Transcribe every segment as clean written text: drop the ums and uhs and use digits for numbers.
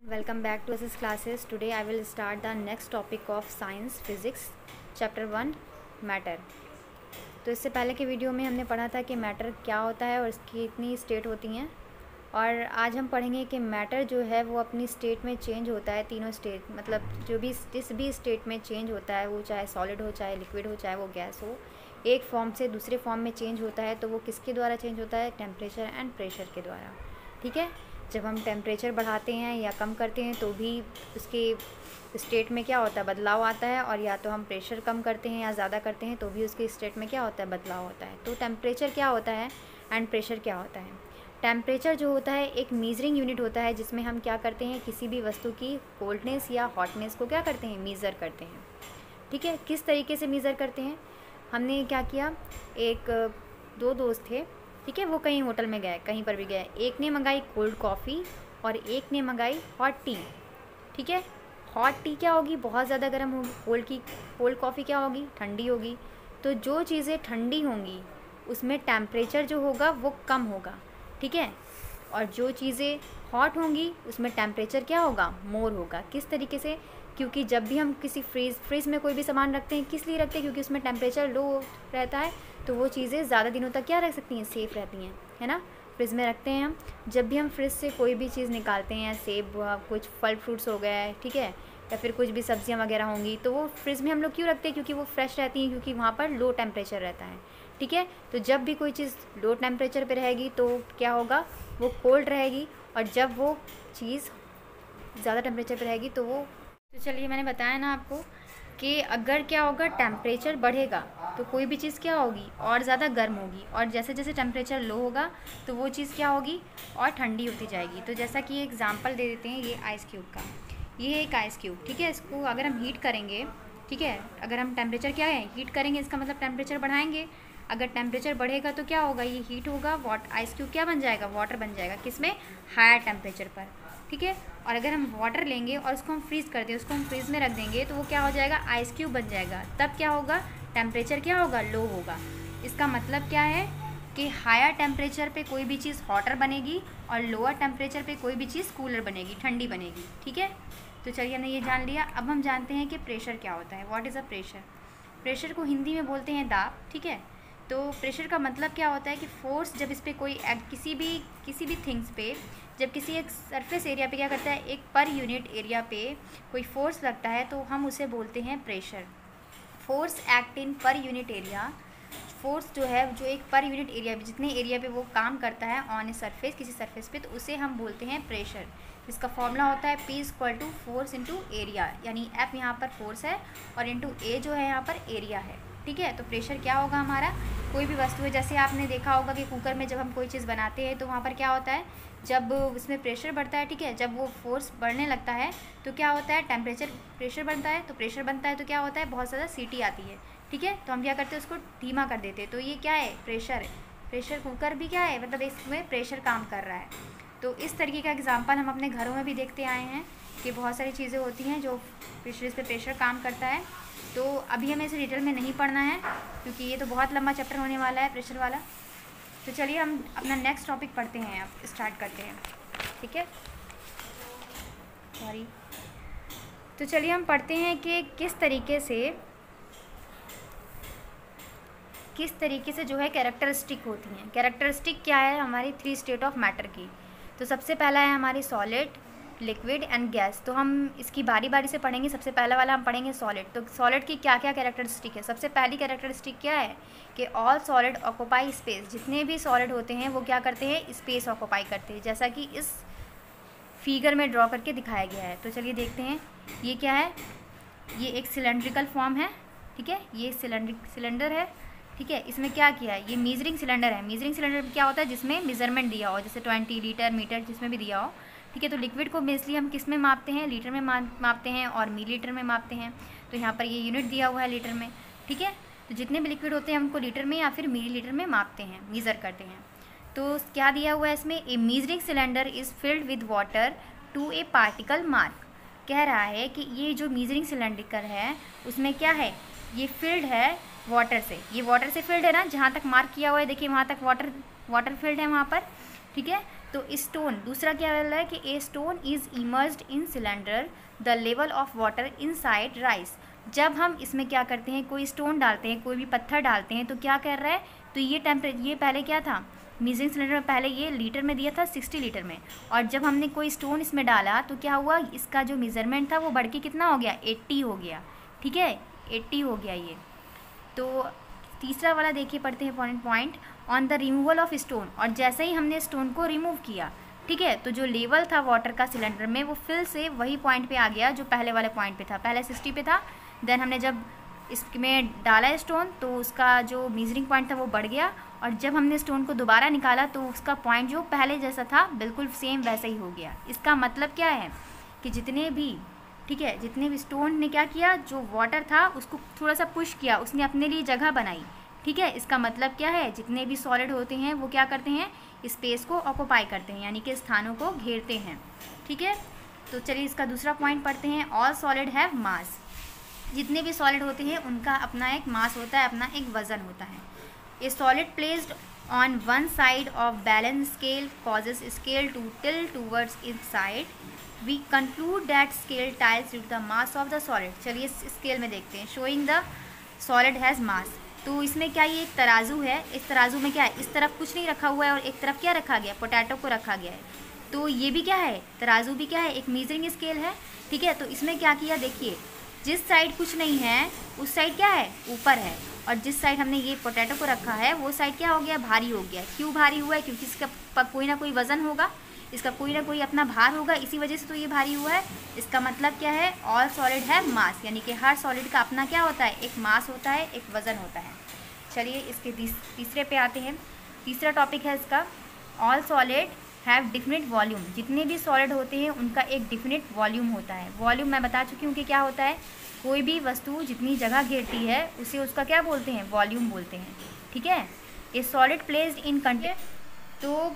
Welcome back to SS classes. Today I will start the next topic of science physics chapter 1 matter. तो इससे पहले के video में हमने पढ़ा था कि मैटर क्या होता है और इसकी इतनी स्टेट होती हैं, और आज हम पढ़ेंगे कि मैटर जो है वो अपनी स्टेट में चेंज होता है। तीनों स्टेट मतलब जो भी जिस भी स्टेट में चेंज होता है, वो चाहे सॉलिड हो, चाहे लिक्विड हो, चाहे वो गैस हो, एक फॉर्म से दूसरे फॉर्म में चेंज होता है। तो वो किसके द्वारा चेंज होता है? टेम्परेचर एंड प्रेशर के द्वारा। ठीक है, जब हम टेम्परेचर बढ़ाते हैं या कम करते हैं तो भी उसके स्टेट में क्या होता है? बदलाव आता है। और या तो हम प्रेशर कम करते हैं या ज़्यादा करते हैं तो भी उसके स्टेट में क्या होता है? बदलाव होता है। तो टेम्परेचर क्या होता है एंड प्रेशर क्या होता है? टेम्परेचर जो होता है एक मीज़रिंग यूनिट होता है, जिसमें हम क्या करते हैं? किसी भी वस्तु की कोल्डनेस या हॉटनेस को क्या करते हैं? मीज़र करते हैं। ठीक है, किस तरीके से मीज़र करते हैं? हमने क्या किया, दो दोस्त थे, ठीक है, वो कहीं होटल में गए, कहीं पर भी गए। एक ने मंगाई कोल्ड कॉफ़ी और एक ने मंगाई हॉट टी। ठीक है, हॉट टी क्या होगी? बहुत ज़्यादा गर्म होगी। कोल्ड कॉफ़ी क्या होगी? ठंडी होगी। तो जो चीज़ें ठंडी होंगी उसमें टेम्परेचर जो होगा वो कम होगा। ठीक है, और जो चीज़ें हॉट होंगी उसमें टेम्परेचर क्या होगा? मोर होगा। किस तरीके से? क्योंकि जब भी हम किसी फ्रिज में कोई भी सामान रखते हैं, किस लिए रखते हैं? क्योंकि उसमें टेम्परेचर लो रहता है, तो वो चीज़ें ज़्यादा दिनों तक क्या रख सकती हैं? सेफ़ रहती हैं, है ना। फ्रिज में रखते हैं हम। जब भी हम फ्रिज से कोई भी चीज़ निकालते हैं, सेब हुआ, कुछ फल फ्रूट्स हो गए, ठीक है, या फिर कुछ भी सब्जियां वगैरह होंगी, तो वो फ्रिज में हम लोग क्यों रखते हैं? क्योंकि वो फ्रेश रहती हैं, क्योंकि वहाँ पर लो टेम्परेचर रहता है। ठीक है, तो जब भी कोई चीज़ लो टेम्परेचर पे रहेगी तो क्या होगा? वो कोल्ड रहेगी। और जब वो चीज़ ज़्यादा टेम्परेचर पे रहेगी तो वो, तो चलिए मैंने बताया ना आपको कि अगर क्या होगा, टेम्परेचर बढ़ेगा तो कोई भी चीज़ क्या होगी? और ज़्यादा गर्म होगी। और जैसे जैसे टेम्परेचर लो होगा तो वो चीज़ क्या होगी? और ठंडी होती जाएगी। तो जैसा कि एग्जांपल दे देते हैं, ये आइस क्यूब का, ये है एक आइस क्यूब। ठीक है, इसको अगर हम हीट करेंगे, ठीक है, अगर हम टेम्परेचर क्या है? हीट करेंगे, इसका मतलब टेम्परेचर बढ़ाएंगे। अगर टेम्परेचर बढ़ेगा तो क्या होगा? ये हीट होगा, आइस क्यूब क्या बन जाएगा? वाटर बन जाएगा। किसमें? हायर टेम्परेचर पर। ठीक है, और अगर हम वाटर लेंगे और उसको हम फ्रीज़ कर दें, उसको हम फ्रीज़ में रख देंगे, तो वो क्या हो जाएगा? आइस क्यूब बन जाएगा। तब क्या होगा? टेम्परेचर क्या होगा? लो होगा। इसका मतलब क्या है कि हायर टेम्परेचर पे कोई भी चीज़ हॉटर बनेगी और लोअर टेम्परेचर पे कोई भी चीज़ कूलर बनेगी, ठंडी बनेगी। ठीक है, तो चलिए हमने ये जान लिया। अब हम जानते हैं कि प्रेशर क्या होता है। What is a pressure? Pressure को हिंदी में बोलते हैं दाब। ठीक है, तो प्रेशर का मतलब क्या होता है कि फोर्स, जब इस पर कोई किसी भी थिंग्स पे, जब किसी एक सरफेस एरिया पे क्या करता है, एक पर यूनिट एरिया पे कोई फोर्स लगता है तो हम उसे बोलते हैं pressure. Force act in per unit area. Force जो है, जो एक पर यूनिट एरिया पे, जितने एरिया पे वो काम करता है ऑन ए सरफेस, किसी सरफेस पे, तो उसे हम बोलते हैं प्रेशर। इसका फॉर्मूला होता है P = फोर्स इंटू एरिया, यानी F यहाँ पर फोर्स है और इंटू A जो है यहाँ पर एरिया है। ठीक है, तो प्रेशर क्या होगा हमारा? कोई भी वस्तु है, जैसे आपने देखा होगा कि कुकर में जब हम कोई चीज़ बनाते हैं तो वहाँ पर क्या होता है? जब उसमें प्रेशर बढ़ता है, ठीक है, जब वो फोर्स बढ़ने लगता है तो क्या होता है? प्रेशर बनता है, तो प्रेशर बनता है तो क्या होता है? बहुत ज़्यादा सीटी आती है। ठीक है, तो हम क्या करते हैं? उसको धीमा कर देते हैं। तो ये क्या है? प्रेशर है। प्रेशर कुकर भी क्या है? मतलब इसमें प्रेशर काम कर रहा है। तो इस तरीके का एग्जाम्पल हम अपने घरों में भी देखते आए हैं कि बहुत सारी चीज़ें होती हैं जो इस पर प्रेशर काम करता है। तो अभी हमें इसे डिटेल में नहीं पढ़ना है क्योंकि ये तो बहुत लंबा चैप्टर होने वाला है, प्रेशर वाला। तो चलिए हम अपना नेक्स्ट टॉपिक पढ़ते हैं, अब स्टार्ट करते हैं। ठीक है, सॉरी। तो चलिए हम पढ़ते हैं कि किस तरीके से जो है कैरेक्टरिस्टिक होती हैं। कैरेक्टरिस्टिक क्या है हमारी 3 स्टेट ऑफ मैटर की? तो सबसे पहला है हमारी सॉलिड, लिक्विड एंड गैस। तो हम इसकी बारी बारी से पढ़ेंगे। सबसे पहला वाला हम पढ़ेंगे सॉलिड। तो सॉलिड की क्या क्या कैरेक्टरिस्टिक है? सबसे पहली कैरेक्टरिस्टिक क्या है कि ऑल सॉलिड ऑक्यूपाई स्पेस। जितने भी सॉलिड होते हैं वो क्या करते हैं? स्पेस ऑक्यूपाई करते हैं, जैसा कि इस फिगर में ड्रॉ करके दिखाया गया है। तो चलिए देखते हैं ये क्या है। ये एक सिलेंड्रिकल फॉर्म है। ठीक है, ये सिलेंडर है। ठीक है, इसमें क्या किया है? ये मीजरिंग सिलेंडर है। मीजरिंग सिलेंडर क्या होता है? जिसमें मेजरमेंट दिया हो, जैसे 20 लीटर, मीटर, जिसमें भी दिया हो। ठीक है, तो लिक्विड को बेसिकली हम किस में मापते हैं? लीटर में मापते हैं और मिलीलीटर में मापते हैं। तो यहाँ पर ये यूनिट दिया हुआ है लीटर में। ठीक है, तो जितने भी लिक्विड होते हैं उनको लीटर में या फिर मिलीलीटर में मापते हैं, मेज़र करते हैं। तो क्या दिया हुआ है इसमें? A measuring cylinder is filled with water to a particle mark. कह रहा है कि ये जो मीजरिंग सिलेंडर है उसमें क्या है? ये फिल्ड है वाटर से। ये वाटर से फिल्ड है ना, जहाँ तक मार्क किया हुआ है देखिए वहाँ तक वाटर फील्ड है वहाँ पर। ठीक है, तो स्टोन, दूसरा क्या बोल रहा है कि a stone is immersed in cylinder, the level of water inside rise. जब हम इसमें क्या करते हैं, कोई स्टोन डालते हैं, कोई भी पत्थर डालते हैं, तो क्या कर रहा है, तो ये पहले क्या था, मेजरिंग सिलेंडर में पहले ये लीटर में दिया था 60 लीटर में, और जब हमने कोई स्टोन इसमें डाला तो क्या हुआ, इसका जो मेज़रमेंट था वो बढ़ के कितना हो गया, 80 हो गया। ठीक है, 80 हो गया ये। तो तीसरा वाला देखिए, पढ़ते हैं point on the removal of stone, और जैसे ही हमने स्टोन को रिमूव किया, ठीक है, तो जो लेवल था वाटर का सिलेंडर में वो फिर से वही पॉइंट पे आ गया जो पहले वाले पॉइंट पे था। पहले 60 पे था, देन हमने जब इसमें डाला स्टोन तो उसका जो मेजरिंग पॉइंट था वो बढ़ गया, और जब हमने स्टोन को दोबारा निकाला तो उसका पॉइंट जो पहले जैसा था बिल्कुल सेम वैसा ही हो गया। इसका मतलब क्या है कि जितने भी, ठीक है, जितने भी स्टोन ने क्या किया, जो वाटर था उसको थोड़ा सा पुश किया, उसने अपने लिए जगह बनाई। ठीक है, इसका मतलब क्या है, जितने भी सॉलिड होते हैं वो क्या करते हैं, स्पेस को ऑक्यूपाई करते हैं, यानी कि स्थानों को घेरते हैं। ठीक है, तो चलिए इसका दूसरा पॉइंट पढ़ते हैं। ऑल सॉलिड हैव मास, जितने भी सॉलिड होते हैं उनका अपना एक मास होता है, अपना एक वज़न होता है। A solid placed on one side of balance scale causes scale to tilt towards its side, we conclude that scale tilts with the mass of the solid. चलिए इस स्केल में देखते हैं, showing the solid has mass. तो इसमें क्या, ये एक तराजू है, इस तराजू में क्या है, इस तरफ कुछ नहीं रखा हुआ है और एक तरफ क्या रखा गया, पोटैटो को रखा गया है। तो ये भी क्या है, तराजू भी क्या है, एक मेजरिंग स्केल है। ठीक है, तो इसमें क्या किया, देखिए जिस साइड कुछ नहीं है उस साइड क्या है, ऊपर है, और जिस साइड हमने ये पोटैटो को रखा है वो साइड क्या हो गया, भारी हो गया। क्यों भारी हुआ है, क्योंकि इसका कोई ना कोई वज़न होगा, इसका कोई ना कोई अपना भार होगा, इसी वजह से तो ये भारी हुआ है। इसका मतलब क्या है, ऑल सॉलिड है मास, यानी कि हर सॉलिड का अपना क्या होता है, एक मास होता है, एक वज़न होता है। चलिए इसके तीसरे पे आते हैं। तीसरा टॉपिक है इसका, all solid have definite volume. जितने भी सॉलिड होते हैं उनका एक डिफिनिट वॉल्यूम होता है। वॉल्यूम मैं बता चुकी हूँ कि क्या होता है, कोई भी वस्तु जितनी जगह घेरती है उसे उसका क्या बोलते हैं, वॉल्यूम बोलते हैं। ठीक है, a solid placed in container, तो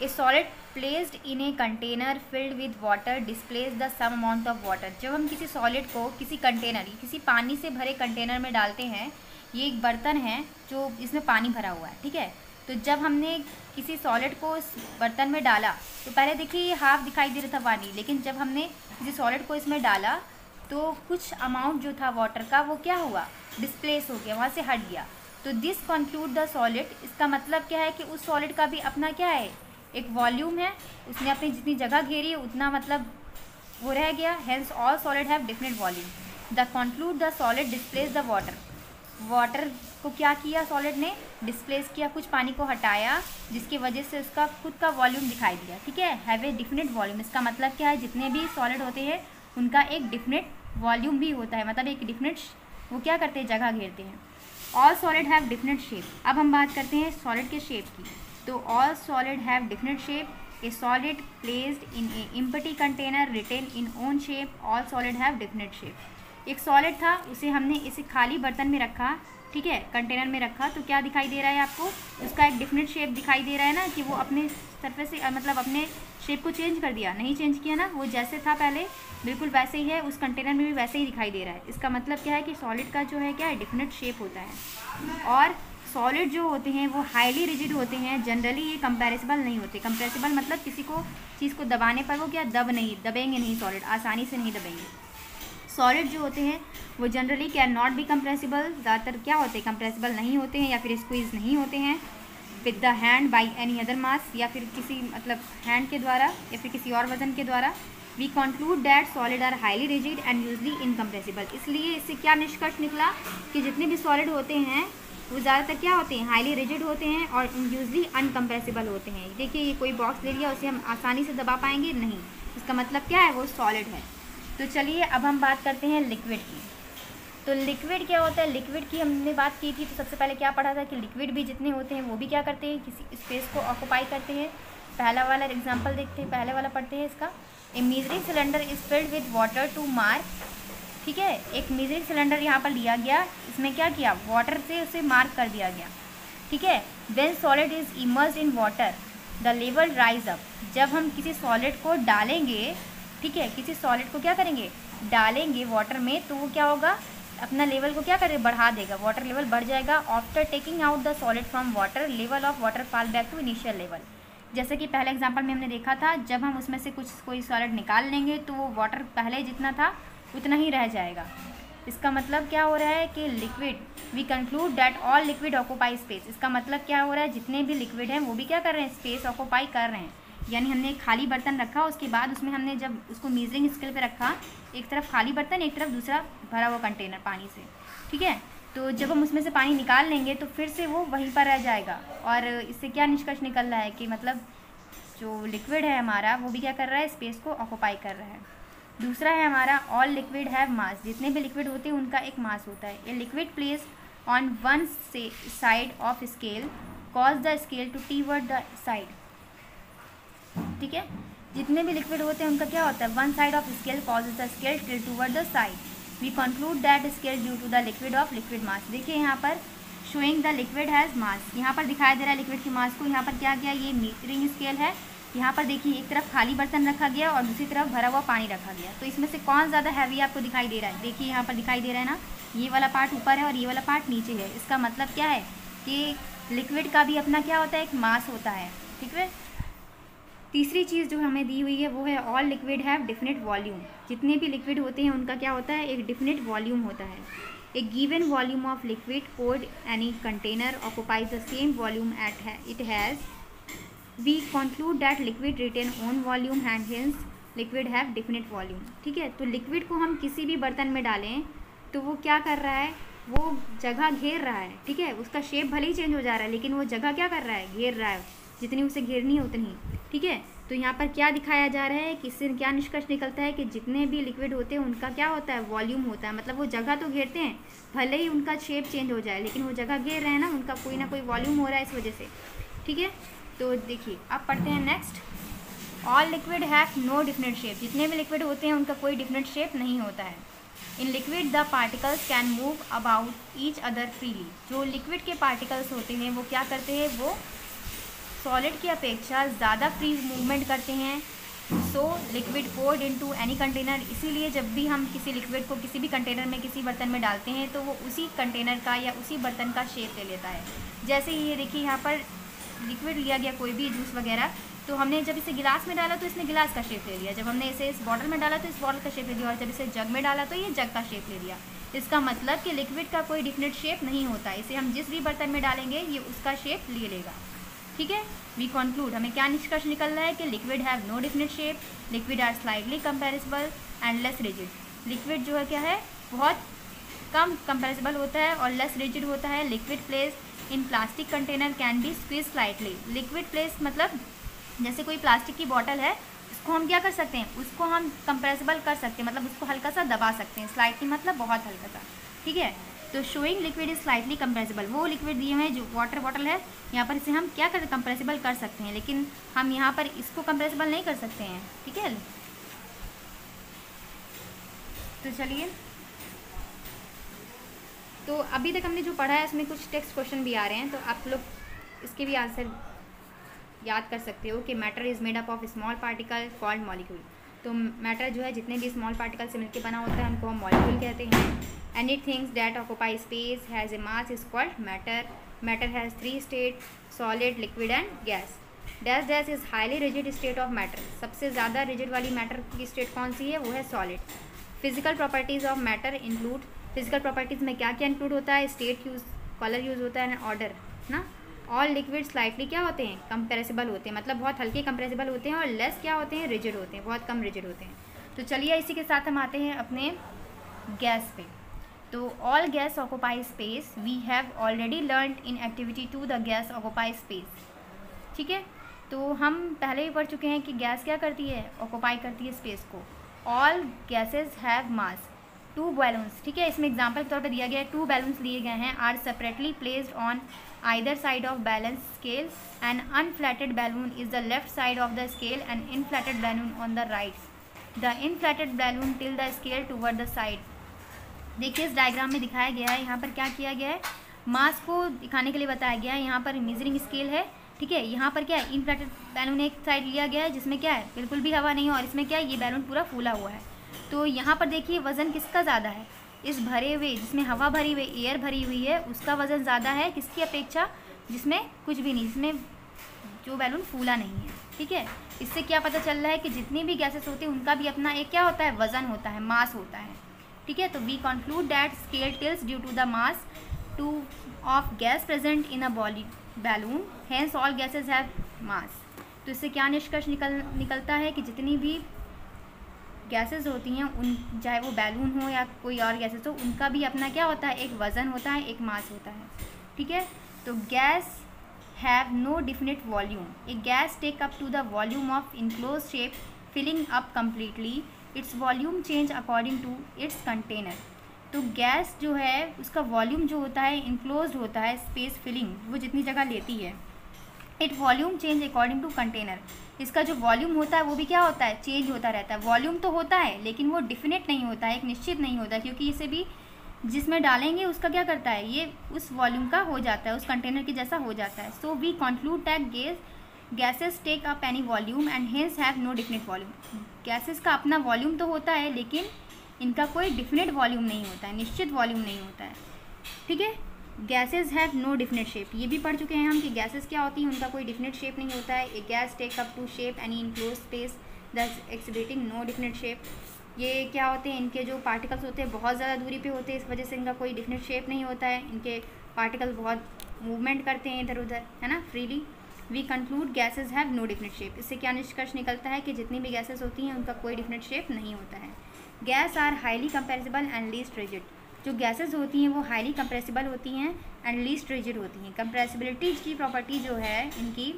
a solid placed in a container filled with water displace the same amount of water. जब हम किसी सॉलिड को किसी कंटेनर, किसी पानी से भरे कंटेनर में डालते हैं, ये एक बर्तन है जो इसमें पानी भरा हुआ है। ठीक है, तो जब हमने किसी सॉलिड को इस बर्तन में डाला तो पहले देखिए ये हाफ दिखाई दे रहा था पानी, लेकिन जब हमने किसी सॉलिड को इसमें डाला तो कुछ अमाउंट जो था वाटर का वो क्या हुआ, डिस्प्लेस हो गया, वहाँ से हट गया। तो दिस कंक्लूड द सॉलिड, इसका मतलब क्या है कि उस सॉलिड का भी अपना क्या है, एक वॉल्यूम है, उसने अपनी जितनी जगह घेरी उतना मतलब वो रह गया। Hence all solid have different volume. The conclude the solid displace the water, water को क्या किया सॉलिड ने, डिस्प्लेस किया, कुछ पानी को हटाया, जिसकी वजह से उसका खुद का वॉल्यूम दिखाई दिया। ठीक है, हैव ए डिफिनिट वॉल्यूम, इसका मतलब क्या है, जितने भी सॉलिड होते हैं उनका एक डिफिनिट वॉल्यूम भी होता है, मतलब एक डिफिनिट वो क्या करते हैं, जगह घेरते हैं। All solid have definite shape. अब हम बात करते हैं सॉलिड के शेप की। तो all solid have definite shape. A solid placed in a empty container retain in own shape, all solid have definite shape. एक सॉलिड था, उसे हमने इसे खाली बर्तन में रखा, ठीक है, कंटेनर में रखा, तो क्या दिखाई दे रहा है आपको, उसका एक डिफिनिट शेप दिखाई दे रहा है ना, कि वो अपने सरफेस से मतलब अपने शेप को चेंज कर दिया, नहीं चेंज किया ना, वो जैसे था पहले बिल्कुल वैसे ही है, उस कंटेनर में भी वैसे ही दिखाई दे रहा है। इसका मतलब क्या है कि सॉलिड का जो है क्या है, डिफिनिट शेप होता है। और सॉलिड जो होते हैं वो हाईली रिजिड होते हैं, जनरली ये कंप्रेसिबल नहीं होते। कंप्रेसिबल मतलब किसी को चीज़ को दबाने पर वो क्या दबेंगे नहीं, सॉलिड आसानी से नहीं दबेंगे। सॉलिड जो होते हैं वो generally can not be compressible, ज़्यादातर क्या होते हैं, कंप्रेसिबल नहीं होते हैं या फिर स्क्वीज़ नहीं होते हैं with the hand by any other mass, या फिर किसी मतलब हैंड के द्वारा या फिर किसी और वजन के द्वारा। We conclude that solid are highly rigid and usually incompressible. इसलिए इससे क्या निष्कर्ष निकला कि जितने भी सॉलिड होते हैं वो ज़्यादातर क्या होते हैं, हाईली रिजिड होते हैं और यूजली अनकम्प्रेसिबल होते हैं। देखिए ये कोई बॉक्स ले लिया, उसे हम आसानी से दबा पाएंगे नहीं, इसका मतलब क्या है, वो सॉलिड है। तो चलिए अब हम बात करते हैं लिक्विड की। तो लिक्विड क्या होता है, लिक्विड की हमने बात की थी, तो सबसे पहले क्या पढ़ा था कि लिक्विड भी जितने होते हैं वो भी क्या करते हैं, किसी स्पेस को ऑक्यूपाई करते हैं। पहला वाला एग्जांपल देखते हैं, पहले वाला पढ़ते हैं इसका। A measuring cylinder is filled with water to mark, ठीक है, एक मेजरिंग सिलेंडर यहाँ पर लिया गया, इसमें क्या किया, वाटर से उसे मार्क कर दिया गया, ठीक है। When solid is immersed in water the level rise up, जब हम किसी सॉलिड को डालेंगे, ठीक है, किसी सॉलिड को क्या करेंगे, डालेंगे वाटर में, तो वो क्या होगा, अपना लेवल को क्या करेगा, बढ़ा देगा, वाटर लेवल बढ़ जाएगा। After taking out the solid from water level of water fall back to initial level, जैसे कि पहले एग्जांपल में हमने देखा था, जब हम उसमें से कोई सॉलिड निकाल लेंगे तो वो वाटर पहले जितना था उतना ही रह जाएगा। इसका मतलब क्या हो रहा है कि liquid, we conclude that all liquid occupy space. इसका मतलब क्या हो रहा है, जितने भी लिक्विड हैं वो भी क्या कर रहे हैं, स्पेस ऑक्यूपाई कर रहे हैं। यानी हमने एक खाली बर्तन रखा, उसके बाद उसमें हमने जब उसको मीजरिंग स्केल पे रखा, एक तरफ खाली बर्तन, एक तरफ दूसरा भरा हुआ कंटेनर पानी से, ठीक है। तो जब हम उसमें से पानी निकाल लेंगे तो फिर से वो वहीं पर रह जाएगा। और इससे क्या निष्कर्ष निकल रहा है कि मतलब जो लिक्विड है हमारा वो भी क्या कर रहा है, स्पेस को ऑक्यूपाई कर रहा है। दूसरा है हमारा ऑल लिक्विड हैव मास। जितने भी लिक्विड होते हैं उनका एक मास होता है। A liquid placed on one side of scale cause the scale to toward the side, ठीक है। जितने भी लिक्विड होते हैं उनका क्या होता है, one side of scale causes the scale tilt toward the side. We conclude that scale due to the liquid of liquid mass. देखिए यहाँ पर showing the liquid has mass, यहाँ पर दिखाई दे रहा है लिक्विड के मास को। यहाँ पर क्या गया, ये मीटरिंग स्केल है। यहाँ पर देखिए एक तरफ खाली बर्तन रखा गया और दूसरी तरफ भरा हुआ पानी रखा गया। तो इसमें से कौन ज़्यादा हैवी आपको दिखाई दे रहा है, देखिए यहाँ पर दिखाई दे रहा है ना, ये वाला पार्ट ऊपर है और ये वाला पार्ट नीचे है। इसका मतलब क्या है कि लिक्विड का भी अपना क्या होता है, एक मास होता है, ठीक है। तीसरी चीज़ जो हमें दी हुई है वो है all liquid have definite volume. जितने भी लिक्विड होते हैं उनका क्या होता है, एक डिफिनिट वॉल्यूम होता है। A given volume of liquid poured any container occupies the same volume at it has. We conclude that liquid retain own volume and hence liquid have definite volume, ठीक है। तो लिक्विड को हम किसी भी बर्तन में डालें तो वो क्या कर रहा है, वो जगह घेर रहा है, ठीक है। उसका शेप भले ही चेंज हो जा रहा है लेकिन वो जगह क्या कर रहा है, घेर रहा है, जितनी उसे घेरनी है उतनी, ठीक है। तो यहाँ पर क्या दिखाया जा रहा है कि इससे क्या निष्कर्ष निकलता है कि जितने भी लिक्विड होते हैं उनका क्या होता है, वॉल्यूम होता है। मतलब वो जगह तो घेरते हैं, भले ही उनका शेप चेंज हो जाए लेकिन वो जगह घेर रहे हैं ना, उनका कोई ना कोई वॉल्यूम हो रहा है इस वजह से, ठीक है। तो देखिए अब पढ़ते हैं next. All liquid have no definite shape. जितने भी लिक्विड होते हैं उनका कोई डिफिनेट शेप नहीं होता है। In liquid the particles can move about each other freely. जो लिक्विड के पार्टिकल्स होते हैं वो क्या करते हैं, वो सॉलिड की अपेक्षा ज़्यादा फ्री मूवमेंट करते हैं। So liquid poured into any container. इसीलिए जब भी हम किसी लिक्विड को किसी भी कंटेनर में, किसी बर्तन में डालते हैं तो वो उसी कंटेनर का या उसी बर्तन का शेप ले लेता है। जैसे ही ये देखिए यहाँ पर लिक्विड लिया गया, कोई भी जूस वगैरह, तो हमने जब इसे गिलास में डाला तो इसने गिलास का शेप ले लिया, जब हमने इसे इस बॉटल में डाला तो इस बॉटल का शेप ले लिया, और जब इसे जग में डाला तो ये जग का शेप ले लिया। इसका मतलब कि लिक्विड का कोई डिफिनेट शेप नहीं होता, इसे हम जिस भी बर्तन में डालेंगे ये उसका शेप ले लेगा, ठीक है। वी कंक्लूड, हमें क्या निष्कर्ष निकल रहा है कि liquid have no definite shape, liquid are slightly comparable and less rigid. Liquid जो है क्या है, बहुत कम कंपेरेबल होता है और लेस रिजिड होता है। Liquid place in plastic container can be squeeze slightly. Liquid place मतलब जैसे कोई प्लास्टिक की बॉटल है, उसको हम क्या कर सकते हैं, उसको हम कंप्रेसिबल कर सकते हैं, मतलब उसको हल्का सा दबा सकते हैं। स्लाइटली मतलब बहुत हल्का सा, ठीक है। तो showing liquid is slightly compressible. वो लिक्विड दिए हुए हैं जो वाटर बॉटल है, यहाँ पर इसे हम क्या कर कंप्रेसिबल कर सकते हैं, लेकिन हम यहाँ पर इसको कंप्रेसिबल नहीं कर सकते हैं, ठीक है। तो चलिए, तो अभी तक हमने जो पढ़ा है उसमें कुछ टेक्स्ट क्वेश्चन भी आ रहे हैं, तो आप लोग इसके भी आंसर याद कर सकते हो कि matter is made up of small particle called molecule. तो मैटर जो है जितने भी स्मॉल पार्टिकल से मिलकर बना होता है उनको हम मॉलिक्यूल कहते हैं। Any things that occupy space has a mass is called matter. Matter has 3 state, solid, liquid and gas. Dash is highly rigid state of matter. सबसे ज़्यादा रिजिड वाली मैटर की स्टेट कौन सी है, वो है solid. Physical properties of matter include, physical properties में क्या क्या इंक्लूड होता है, स्टेट यूज, कलर यूज़ होता है, ऑर्डर ना। ऑल लिक्विड स्लाइटली क्या होते हैं, कंप्रेसिबल होते हैं, मतलब बहुत हल्के कंप्रेसिबल होते हैं, और लेस क्या होते हैं, रिजिड होते हैं, बहुत कम रिजिड होते हैं। तो चलिए इसी के साथ हम आते हैं अपने गैस पे। तो all gas occupy space, we have already learned in activity 2 the gas occupy space, ठीक है। तो हम पहले ही पढ़ चुके हैं कि गैस क्या करती है, ऑक्यूपाई करती है स्पेस को। All gases have mass. 2 balloons, ठीक है, इसमें एग्जाम्पल के तौर पर दिया गया है, 2 बैलून्स लिए गए हैं, are separately placed on either side of balance scale. An unflattened balloon is the left side of the scale and inflated balloon on the right. The inflated balloon tilt the scale toward the side. देखिए इस diagram में दिखाया गया है, यहाँ पर क्या किया गया है, मास को दिखाने के लिए बताया गया है। यहाँ पर मेजरिंग स्केल है, ठीक है। यहाँ पर क्या है, इनफ्लेटेड बैलून एक साइड लिया गया है जिसमें क्या है, बिल्कुल भी हवा नहीं है, और इसमें क्या है, ये बैलून पूरा फूला हुआ है। तो यहाँ पर देखिए वज़न किसका ज़्यादा है, इस भरे हुए जिसमें हवा भरी हुई, एयर भरी हुई है, उसका वज़न ज़्यादा है किसकी अपेक्षा, जिसमें कुछ भी नहीं, जिसमें जो बैलून फूला नहीं है, ठीक है। इससे क्या पता चल रहा है कि जितनी भी गैसेस होती हैं उनका भी अपना एक क्या होता है, वज़न होता है, मास होता है, ठीक है। तो we conclude that scale tilts due to the mass to of gas present in a body balloon, hence all gases have mass. तो इससे क्या निष्कर्ष निकलता है कि जितनी भी गैसेस होती हैं उन, चाहे वो बैलून हो या कोई और गैसेस हो, उनका भी अपना क्या होता है, एक वज़न होता है, एक मास होता है, ठीक है। तो gas have no definite volume, a gas take up to the volume of enclose shape filling up completely, its volume change according to its container. तो गैस जो है उसका वॉल्यूम जो होता है इनक्लोज होता है, स्पेस फिलिंग वो जितनी जगह लेती है, it volume change according to container. इसका जो वॉल्यूम होता है वो भी क्या होता है, चेंज होता रहता है। वॉल्यूम तो होता है लेकिन वो डिफिनिट नहीं होता है, एक निश्चित नहीं होता है, क्योंकि इसे भी जिसमें डालेंगे उसका क्या करता है, ये उस वॉल्यूम का हो जाता है, उस कंटेनर के जैसा हो जाता है। So we conclude that gases take up any volume and hence have no definite volume. Gases का अपना वॉल्यूम तो होता है लेकिन इनका कोई डिफिनिट वॉल्यूम नहीं होता है, निश्चित वॉल्यूम नहीं होता है, ठीक है। Gases have no definite shape, ये भी पढ़ चुके हैं हम कि गैसेज क्या होती हैं, उनका कोई डिफिनिट शेप नहीं होता है। A gas take up to shape any enclose space thus exhibiting no definite shape. ये क्या होते हैं, इनके जो पार्टिकल्स होते हैं बहुत ज़्यादा दूरी पे होते हैं, इस वजह से इनका कोई डिफिनिट शेप नहीं होता है। इनके पार्टिकल्स बहुत मूवमेंट करते हैं इधर उधर, है ना, freely. We conclude gases have no definite shape. इससे क्या निष्कर्ष निकलता है कि जितनी भी गैसेज होती हैं उनका कोई डिफिनिट शेप नहीं होता है। Gas are highly compressible and least rigid. जो गैसेस होती हैं वो हाईली कंप्रेसिबल होती हैं एंड लीस्ट रिजिड होती हैं। कंप्रेसिबिलिटी की प्रॉपर्टी जो है इनकी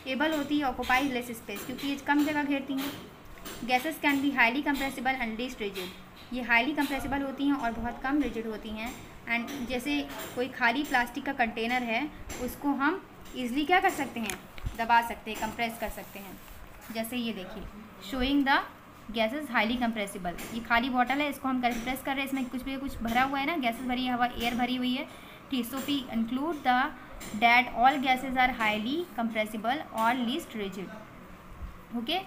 एबल होती है ऑक्यूपाई लेस स्पेस, क्योंकि ये कम जगह घेरती हैं। Gases can be highly compressible and least rigid. ये हाईली कंप्रेसिबल होती हैं और बहुत कम रिजिड होती हैं। एंड जैसे कोई खाली प्लास्टिक का कंटेनर है उसको हम ईजिली क्या कर सकते हैं, दबा सकते हैं, कंप्रेस कर सकते हैं। जैसे ये देखिए, showing the gases highly compressible. ये खाली बॉटल है, इसको हम कंप्रेस कर रहे हैं, इसमें कुछ भरा हुआ है ना, गैसेस भरी है, हवा एयर भरी हुई है, ठीक। So we include the that all gases are highly compressible और लीस्ट रिजिड, ओके।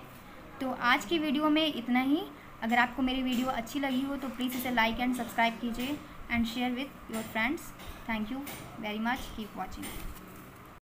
तो आज की वीडियो में इतना ही। अगर आपको मेरी वीडियो अच्छी लगी हो तो प्लीज़ इसे लाइक एंड सब्सक्राइब कीजिए and share with your friends. Thank you very much, keep watching.